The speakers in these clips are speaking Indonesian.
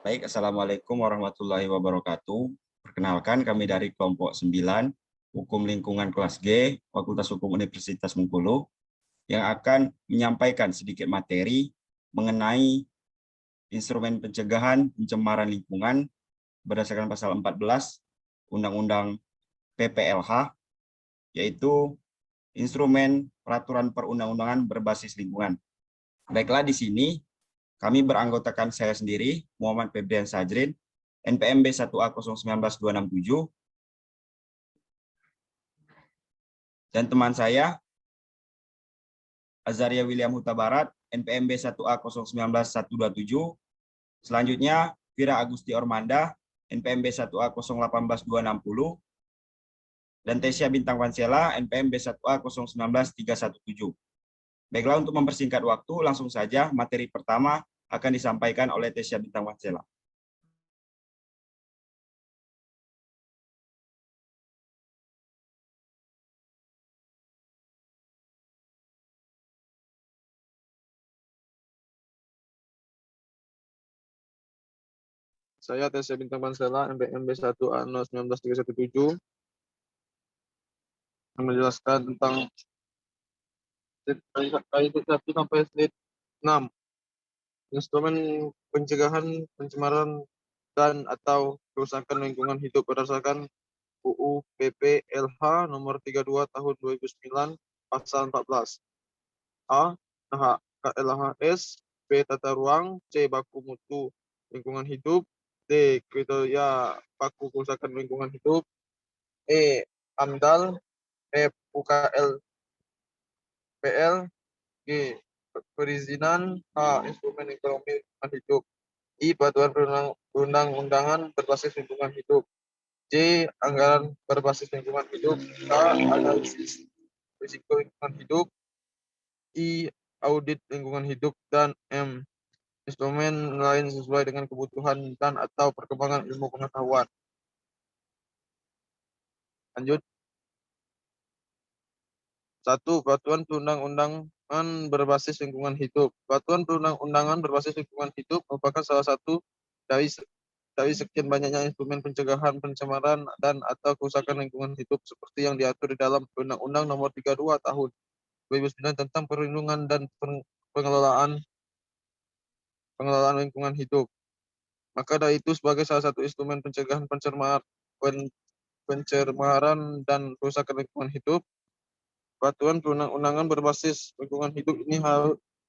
Baik, Assalamualaikum warahmatullahi wabarakatuh. Perkenalkan, kami dari kelompok 9, Hukum Lingkungan kelas G, Fakultas Hukum Universitas Bengkulu, yang akan menyampaikan sedikit materi mengenai instrumen pencegahan pencemaran lingkungan berdasarkan pasal 14 Undang-Undang PPLH, yaitu instrumen peraturan perundang-undangan berbasis lingkungan. Baiklah, di sini kami beranggotakan saya sendiri, Muhammad Febrian Sajrin, NPMB 1A019267, dan teman saya, Azaria William Huta Barat, NPMB 1A019127. Selanjutnya, Vira Agusti Ormanda, NPMB 1A018260, dan Tesia Bintang Wansela, NPMB 1A019317. Baiklah, untuk mempersingkat waktu, langsung saja materi pertama akan disampaikan oleh Tesia Bintang Wansela. Saya Tesia Bintang Wansela, NPMB 1A019317, yang menjelaskan tentang slide 1 sampai slide 6. Instrumen pencegahan pencemaran dan atau kerusakan lingkungan hidup berdasarkan UU PPLH nomor 32 tahun 2009 pasal 14. A. KLHS. B. Tata ruang. C. Baku mutu lingkungan hidup. D. Kriteria baku kerusakan lingkungan hidup. E. AMDAL. F. UKL PL. G. Perizinan. H. Instrumen ekonomi lingkungan hidup. I. Peraturan perundang-undangan berbasis lingkungan hidup. J. Anggaran berbasis lingkungan hidup. K. Analisis risiko lingkungan hidup. I. Audit lingkungan hidup. Dan M. Instrumen lain sesuai dengan kebutuhan dan atau perkembangan ilmu pengetahuan. Lanjut. 1. Peraturan perundang-undangan berbasis lingkungan hidup. Peraturan perundang-undangan berbasis lingkungan hidup merupakan salah satu dari sekian banyaknya instrumen pencegahan pencemaran dan atau kerusakan lingkungan hidup seperti yang diatur di dalam Undang-Undang Nomor 32 Tahun 2009 tentang perlindungan dan pengelolaan lingkungan hidup. Maka dari itu, sebagai salah satu instrumen pencegahan pencemaran dan kerusakan lingkungan hidup, peraturan perundang-undangan berbasis lingkungan hidup ini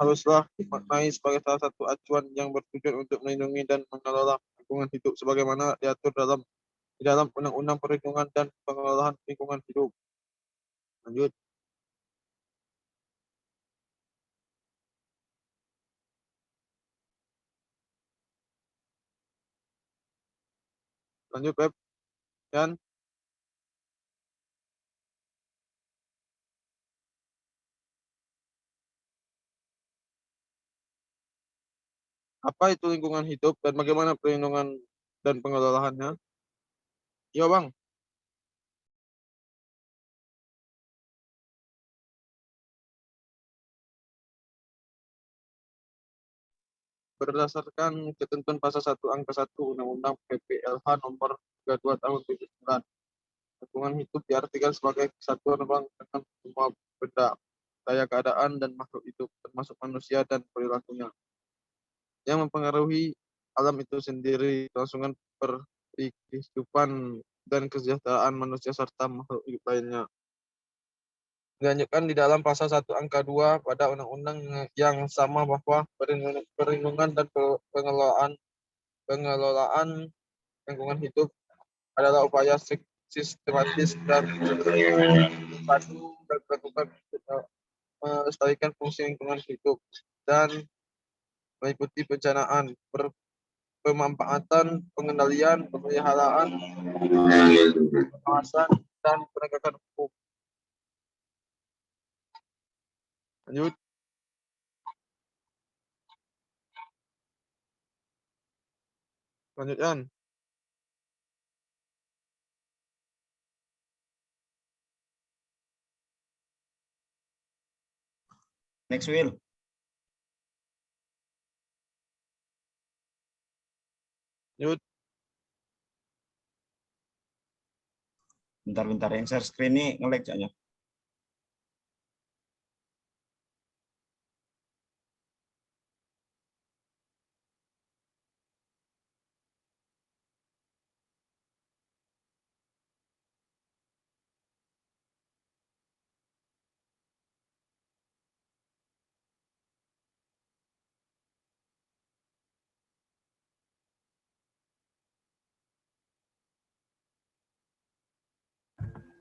haruslah dimaknai sebagai salah satu acuan yang bertujuan untuk melindungi dan mengelola lingkungan hidup sebagaimana diatur di dalam Undang-Undang Perlindungan dan Pengelolaan Lingkungan Hidup. Lanjut. Lanjut, Pep. Dan apa itu lingkungan hidup dan bagaimana perlindungan dan pengelolaannya? Iya, Bang. Berdasarkan ketentuan pasal 1 angka 1 Undang-Undang PPLH nomor 32 tahun 2009, lingkungan hidup diartikan sebagai kesatuan ruang dengan semua benda, daya keadaan, dan makhluk hidup, termasuk manusia dan perilakunya, yang mempengaruhi alam itu sendiri, kelangsungan kehidupan dan kesejahteraan manusia serta makhluk hidup lainnya. Dilanjutkan di dalam pasal 1 angka 2 pada undang-undang yang sama bahwa perlindungan dan pengelolaan lingkungan hidup adalah upaya sistematis dan padu dan dilakukan untuk melestarikan fungsi lingkungan hidup dan meliputi perencanaan, pemanfaatan, pengendalian, pemeliharaan, pengawasan, dan penegakan hukum. Lanjut. Lanjutkan. Next, Will. Lanjut. Bentar-bentar, yang share screen ini nge-lag kayaknya.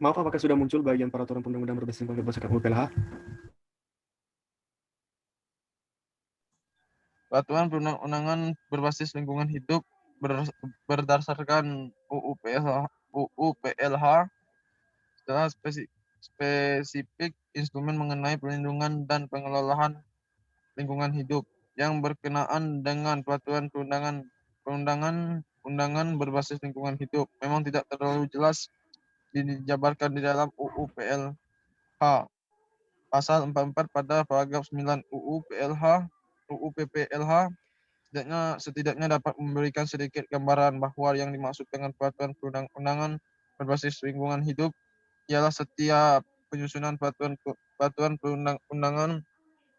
Maaf, apakah sudah muncul bagian peraturan perundang-undangan berbasis lingkungan berdasarkan UU PLH? Peraturan perundang-undangan berbasis lingkungan hidup berdasarkan UU PLH setelah spesifik instrumen mengenai perlindungan dan pengelolaan lingkungan hidup yang berkenaan dengan peraturan perundang-undangan berbasis lingkungan hidup memang tidak terlalu jelas dijabarkan di dalam UU PLH. Pasal 44 pada paragraf 9 UU PPLH setidaknya dapat memberikan sedikit gambaran bahwa yang dimaksud dengan peraturan perundang-undangan berbasis lingkungan hidup ialah setiap penyusunan peraturan perundang-undangan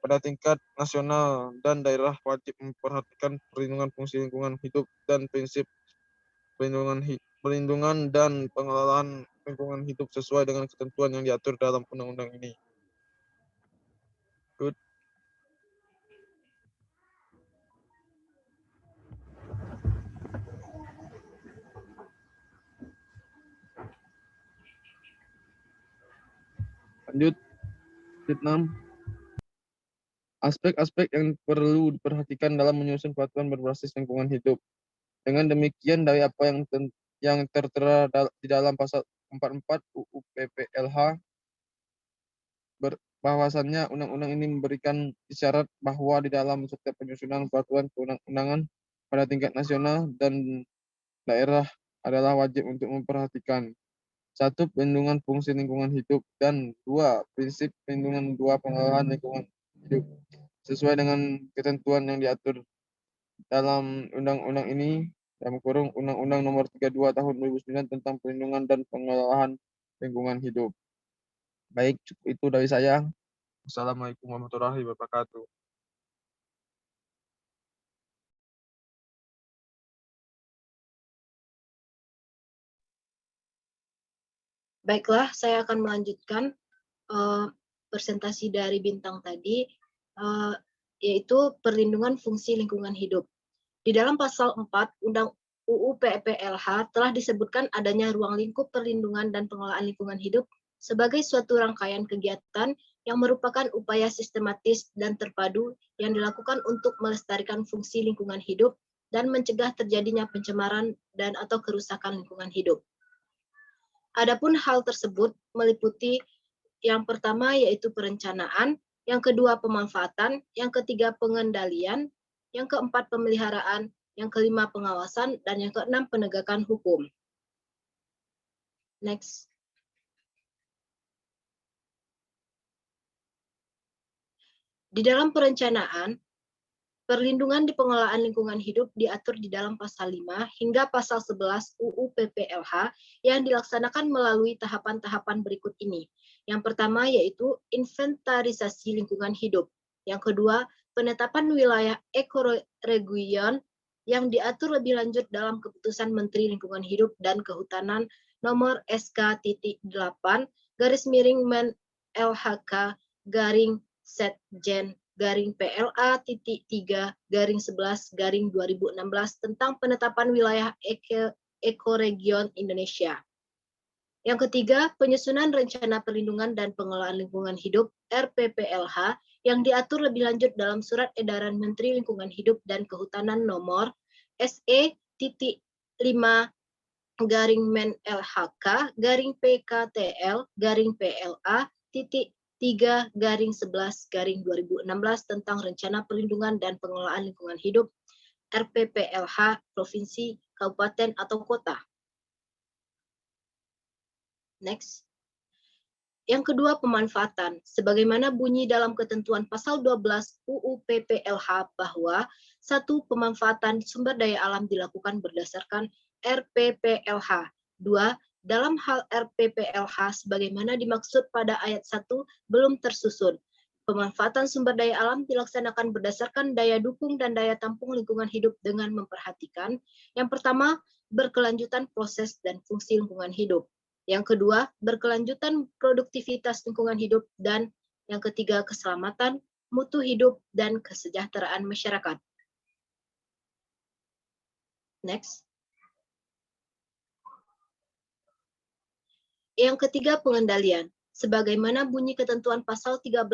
pada tingkat nasional dan daerah wajib memperhatikan perlindungan fungsi lingkungan hidup dan prinsip perlindungan dan pengelolaan lingkungan hidup sesuai dengan ketentuan yang diatur dalam undang-undang ini. Good. Lanjut. 6. Aspek-aspek yang perlu diperhatikan dalam menyusun peraturan berbasis lingkungan hidup. Dengan demikian, dari apa yang tertera di dalam pasal 44 UU PPLH, bahwasannya undang-undang ini memberikan isyarat bahwa di dalam setiap penyusunan peraturan perundang-undangan pada tingkat nasional dan daerah adalah wajib untuk memperhatikan 1. Perlindungan fungsi lingkungan hidup, dan 2. Prinsip perlindungan, 2. Pengelolaan lingkungan hidup sesuai dengan ketentuan yang diatur dalam undang-undang ini, dalam kurung Undang-Undang Nomor 32 Tahun 2009 tentang perlindungan dan pengelolaan lingkungan hidup. Baik, cukup itu dari saya. Assalamualaikum warahmatullahi wabarakatuh. Baiklah, saya akan melanjutkan presentasi dari Bintang tadi, yaitu perlindungan fungsi lingkungan hidup. Di dalam pasal 4 Undang UU PPLH telah disebutkan adanya ruang lingkup perlindungan dan pengelolaan lingkungan hidup sebagai suatu rangkaian kegiatan yang merupakan upaya sistematis dan terpadu yang dilakukan untuk melestarikan fungsi lingkungan hidup dan mencegah terjadinya pencemaran dan atau kerusakan lingkungan hidup. Adapun hal tersebut meliputi yang pertama yaitu perencanaan, yang kedua pemanfaatan, yang ketiga pengendalian, yang keempat pemeliharaan, yang kelima pengawasan, dan yang keenam penegakan hukum. Next. Di dalam perencanaan, perlindungan di pengelolaan lingkungan hidup diatur di dalam pasal 5 hingga pasal 11 UU PPLH yang dilaksanakan melalui tahapan-tahapan berikut ini. Yang pertama yaitu inventarisasi lingkungan hidup. Yang kedua, penetapan wilayah ekoregion yang diatur lebih lanjut dalam Keputusan Menteri Lingkungan Hidup dan Kehutanan nomor SK.8/Men LHK Setjen PLA.3/11/2016 tentang penetapan wilayah ekoregion Indonesia. Yang ketiga, penyusunan rencana perlindungan dan pengelolaan lingkungan hidup RPPLH yang diatur lebih lanjut dalam Surat Edaran Menteri Lingkungan Hidup dan Kehutanan nomor SE.5/Men LHK/PKTL/PLA.3/11/2016 tentang rencana perlindungan dan pengelolaan lingkungan hidup RPPLH provinsi, kabupaten atau kota. Next. Yang kedua, pemanfaatan. Sebagaimana bunyi dalam ketentuan pasal 12 UU PPLH bahwa satu, pemanfaatan sumber daya alam dilakukan berdasarkan RPPLH. Dua, dalam hal RPPLH sebagaimana dimaksud pada ayat 1 belum tersusun. Pemanfaatan sumber daya alam dilaksanakan berdasarkan daya dukung dan daya tampung lingkungan hidup dengan memperhatikan yang pertama, berkelanjutan proses dan fungsi lingkungan hidup. Yang kedua, berkelanjutan produktivitas lingkungan hidup, dan yang ketiga, keselamatan, mutu hidup, dan kesejahteraan masyarakat. Next. Yang ketiga, pengendalian. Sebagaimana bunyi ketentuan pasal 13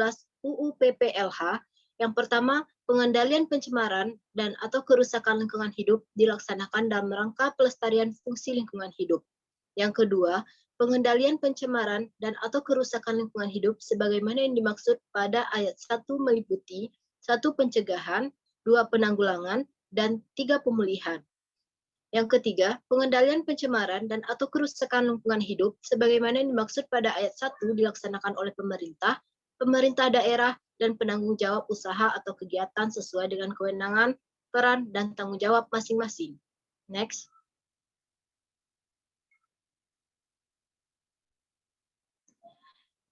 UU PPLH, yang pertama, pengendalian pencemaran dan atau kerusakan lingkungan hidup dilaksanakan dalam rangka pelestarian fungsi lingkungan hidup. Yang kedua, pengendalian pencemaran dan atau kerusakan lingkungan hidup sebagaimana yang dimaksud pada ayat 1 meliputi 1 pencegahan, 2 penanggulangan, dan 3 pemulihan. Yang ketiga, pengendalian pencemaran dan atau kerusakan lingkungan hidup sebagaimana yang dimaksud pada ayat 1 dilaksanakan oleh pemerintah, pemerintah daerah, dan penanggung jawab usaha atau kegiatan sesuai dengan kewenangan, peran, dan tanggung jawab masing-masing. Next.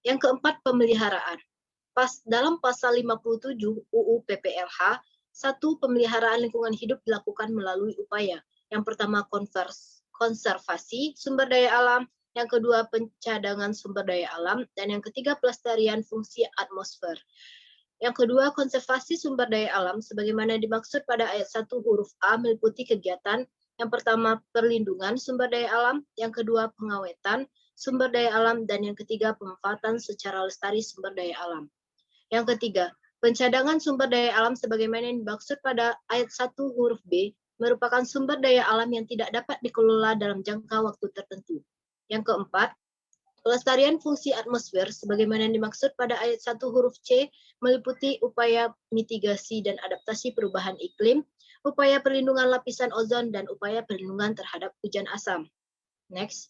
Yang keempat, pemeliharaan. Dalam pasal 57 UU PPLH, satu, pemeliharaan lingkungan hidup dilakukan melalui upaya. Yang pertama, konservasi sumber daya alam, yang kedua, pencadangan sumber daya alam, dan yang ketiga, pelestarian fungsi atmosfer. Yang kedua, konservasi sumber daya alam sebagaimana dimaksud pada ayat 1 huruf A meliputi kegiatan yang pertama, perlindungan sumber daya alam, yang kedua, pengawetan sumber daya alam, dan yang ketiga, pemanfaatan secara lestari sumber daya alam. Yang ketiga, pencadangan sumber daya alam sebagaimana yang dimaksud pada ayat 1 huruf B merupakan sumber daya alam yang tidak dapat dikelola dalam jangka waktu tertentu. Yang keempat, pelestarian fungsi atmosfer sebagaimana yang dimaksud pada ayat 1 huruf C meliputi upaya mitigasi dan adaptasi perubahan iklim, upaya perlindungan lapisan ozon, dan upaya perlindungan terhadap hujan asam. Next.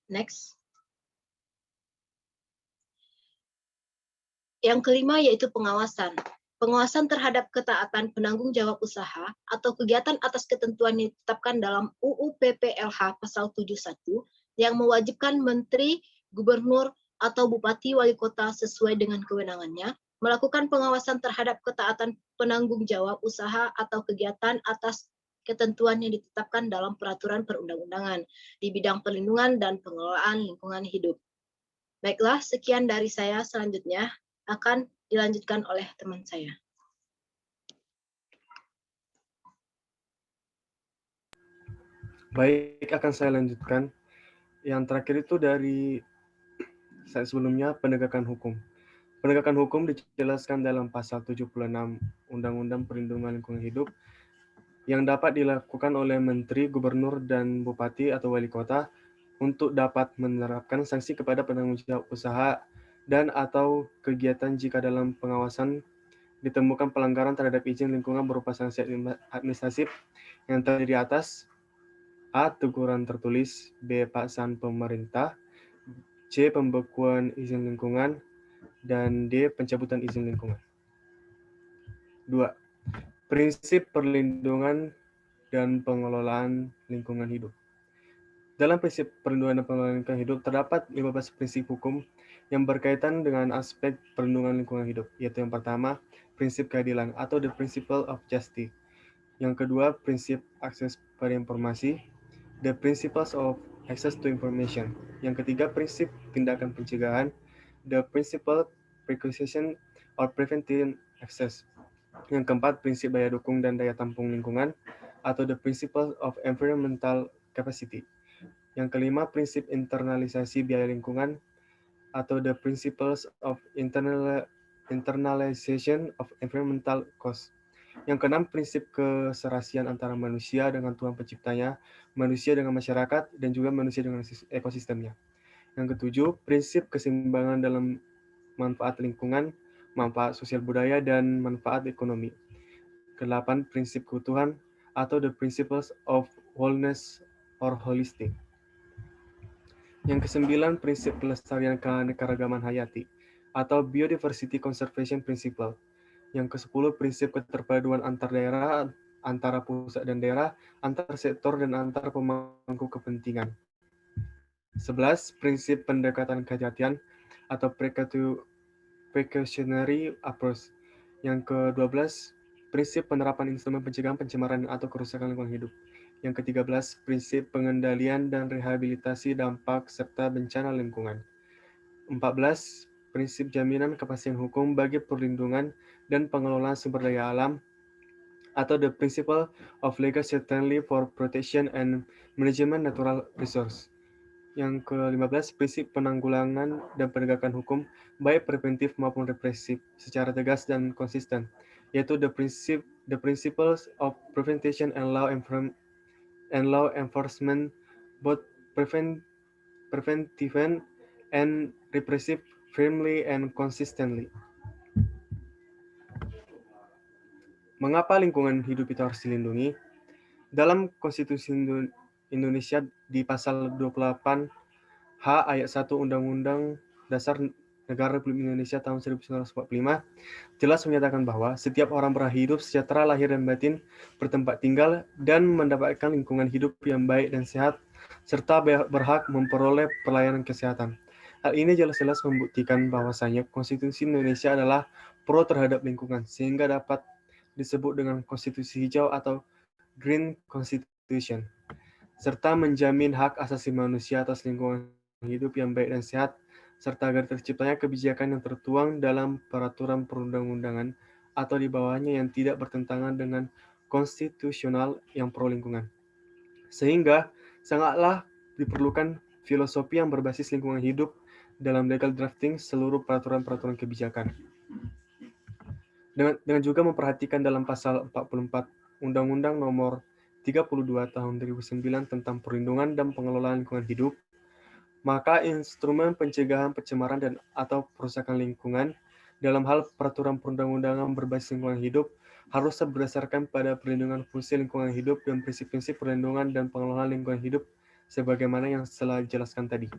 Next. Yang kelima yaitu pengawasan. Pengawasan terhadap ketaatan penanggung jawab usaha atau kegiatan atas ketentuan yang ditetapkan dalam UU PPLH pasal 71 yang mewajibkan menteri, gubernur, atau bupati wali kota sesuai dengan kewenangannya melakukan pengawasan terhadap ketaatan penanggung jawab usaha atau kegiatan atas ketentuan yang ditetapkan dalam peraturan perundang-undangan di bidang perlindungan dan pengelolaan lingkungan hidup. Baiklah, sekian dari saya. Selanjutnya akan dilanjutkan oleh teman saya. Baik, akan saya lanjutkan. Yang terakhir itu dari saya sebelumnya, penegakan hukum. Penegakan hukum dijelaskan dalam pasal 76 Undang-Undang Perlindungan Lingkungan Hidup yang dapat dilakukan oleh menteri, gubernur, dan bupati atau wali kota untuk dapat menerapkan sanksi kepada penanggung jawab usaha dan atau kegiatan jika dalam pengawasan ditemukan pelanggaran terhadap izin lingkungan berupa sanksi administratif yang terdiri atas A. Teguran tertulis, B. Paksaan pemerintah, C. Pembekuan izin lingkungan, dan D. Pencabutan izin lingkungan. 2. Prinsip perlindungan dan pengelolaan lingkungan hidup. Dalam prinsip perlindungan dan pengelolaan lingkungan hidup terdapat 15 prinsip hukum yang berkaitan dengan aspek perlindungan lingkungan hidup, yaitu yang pertama, prinsip keadilan atau the principle of justice. Yang kedua, prinsip akses pada informasi, the principles of access to information. Yang ketiga, prinsip tindakan pencegahan, the principle precaution or preventing access. Yang keempat, prinsip daya dukung dan daya tampung lingkungan atau the principle of environmental capacity. Yang kelima, prinsip internalisasi biaya lingkungan atau the principles of internalization of environmental cost. Yang keenam, prinsip keserasian antara manusia dengan Tuhan penciptanya, manusia dengan masyarakat, dan juga manusia dengan ekosistemnya. Yang ketujuh, prinsip keseimbangan dalam manfaat lingkungan, manfaat sosial budaya, dan manfaat ekonomi. Ke-8, prinsip keutuhan atau the principles of wholeness or holistic. Yang ke-9, prinsip pelestarian keanekaragaman hayati atau biodiversity conservation principle. Yang ke-10, prinsip keterpaduan antar daerah, antara pusat dan daerah, antar sektor dan antar pemangku kepentingan. 11, prinsip pendekatan kehati-hatian atau precautionary approach. Yang ke-12, prinsip penerapan instrumen pencegahan pencemaran atau kerusakan lingkungan hidup. Yang ke-13, prinsip pengendalian dan rehabilitasi dampak serta bencana lingkungan. 14, prinsip jaminan kepastian hukum bagi perlindungan dan pengelolaan sumber daya alam atau the principle of legal certainty for protection and management natural resource. Yang ke-15, prinsip penanggulangan dan penegakan hukum baik preventif maupun represif secara tegas dan konsisten, yaitu the principles of prevention and law enforcement, both preventive and repressive, firmly and consistently. Mengapa lingkungan hidup itu harus dilindungi? Dalam Konstitusi Indonesia di pasal 28 H ayat 1 Undang-Undang Dasar Negara Republik Indonesia tahun 1945 jelas menyatakan bahwa setiap orang berhak hidup sejahtera lahir dan batin, bertempat tinggal, dan mendapatkan lingkungan hidup yang baik dan sehat, serta berhak memperoleh pelayanan kesehatan. Hal ini jelas-jelas membuktikan bahwasanya Konstitusi Indonesia adalah pro terhadap lingkungan, sehingga dapat disebut dengan Konstitusi Hijau atau Green Constitution, serta menjamin hak asasi manusia atas lingkungan hidup yang baik dan sehat, serta agar terciptanya kebijakan yang tertuang dalam peraturan perundang-undangan atau di bawahnya yang tidak bertentangan dengan konstitusional yang pro lingkungan. Sehingga sangatlah diperlukan filosofi yang berbasis lingkungan hidup dalam legal drafting seluruh peraturan-peraturan kebijakan. Dengan juga memperhatikan dalam pasal 44 Undang-Undang Nomor 32 Tahun 2009 tentang perlindungan dan pengelolaan lingkungan hidup, maka instrumen pencegahan pencemaran dan atau perusakan lingkungan dalam hal peraturan perundang-undangan berbasis lingkungan hidup harus berdasarkan pada perlindungan fungsi lingkungan hidup dan prinsip-prinsip perlindungan dan pengelolaan lingkungan hidup sebagaimana yang telah dijelaskan tadi.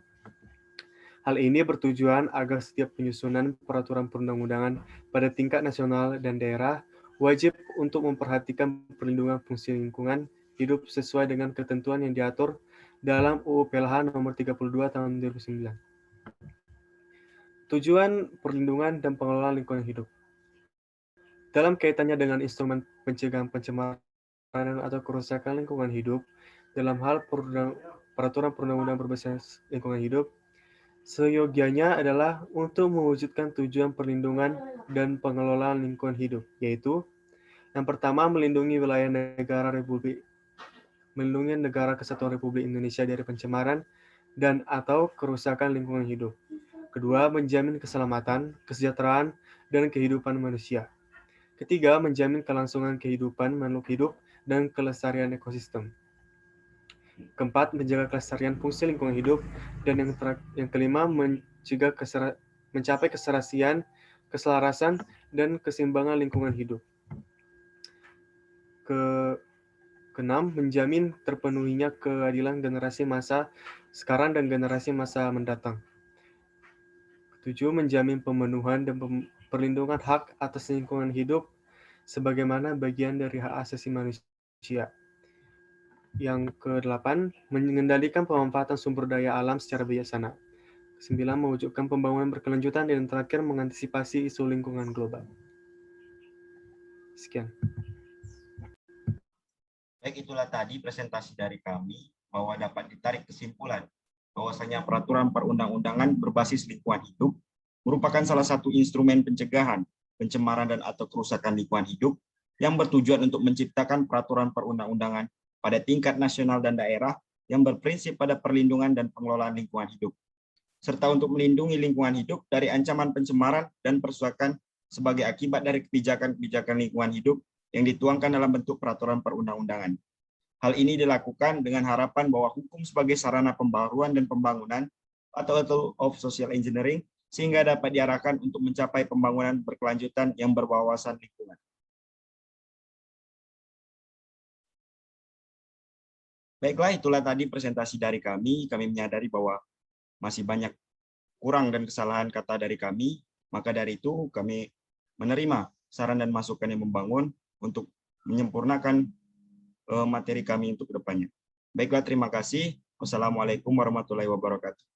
Hal ini bertujuan agar setiap penyusunan peraturan perundang-undangan pada tingkat nasional dan daerah wajib untuk memperhatikan perlindungan fungsi lingkungan hidup sesuai dengan ketentuan yang diatur dalam UU PLH nomor 32 tahun 2009. Tujuan perlindungan dan pengelolaan lingkungan hidup. Dalam kaitannya dengan instrumen pencegahan pencemaran atau kerusakan lingkungan hidup dalam hal peraturan perundang-undangan berbasis lingkungan hidup, seyogianya adalah untuk mewujudkan tujuan perlindungan dan pengelolaan lingkungan hidup, yaitu yang pertama melindungi wilayah negara Kesatuan Republik Indonesia dari pencemaran dan atau kerusakan lingkungan hidup. Kedua, menjamin keselamatan, kesejahteraan, dan kehidupan manusia. Ketiga, menjamin kelangsungan kehidupan makhluk hidup dan kelestarian ekosistem. Keempat, menjaga kelestarian fungsi lingkungan hidup, dan yang kelima, mencapai keserasian, keselarasan, dan keseimbangan lingkungan hidup. Keenam, menjamin terpenuhinya keadilan generasi masa sekarang dan generasi masa mendatang. Ketujuh, menjamin pemenuhan dan perlindungan hak atas lingkungan hidup sebagaimana bagian dari hak asasi manusia. Yang ke-8, mengendalikan pemanfaatan sumber daya alam secara bijaksana. 9, mewujudkan pembangunan berkelanjutan, dan terakhir mengantisipasi isu lingkungan global. Sekian. Baik, itulah tadi presentasi dari kami bahwa dapat ditarik kesimpulan bahwasanya peraturan perundang-undangan berbasis lingkungan hidup merupakan salah satu instrumen pencegahan pencemaran dan atau kerusakan lingkungan hidup yang bertujuan untuk menciptakan peraturan perundang-undangan pada tingkat nasional dan daerah yang berprinsip pada perlindungan dan pengelolaan lingkungan hidup, serta untuk melindungi lingkungan hidup dari ancaman pencemaran dan perusakan sebagai akibat dari kebijakan-kebijakan lingkungan hidup yang dituangkan dalam bentuk peraturan perundang-undangan. Hal ini dilakukan dengan harapan bahwa hukum sebagai sarana pembaruan dan pembangunan atau tool of social engineering sehingga dapat diarahkan untuk mencapai pembangunan berkelanjutan yang berwawasan lingkungan. Baiklah, itulah tadi presentasi dari kami. Kami menyadari bahwa masih banyak kurang dan kesalahan kata dari kami. Maka dari itu kami menerima saran dan masukan yang membangun untuk menyempurnakan materi kami untuk kedepannya. Baiklah, terima kasih. Wassalamualaikum warahmatullahi wabarakatuh.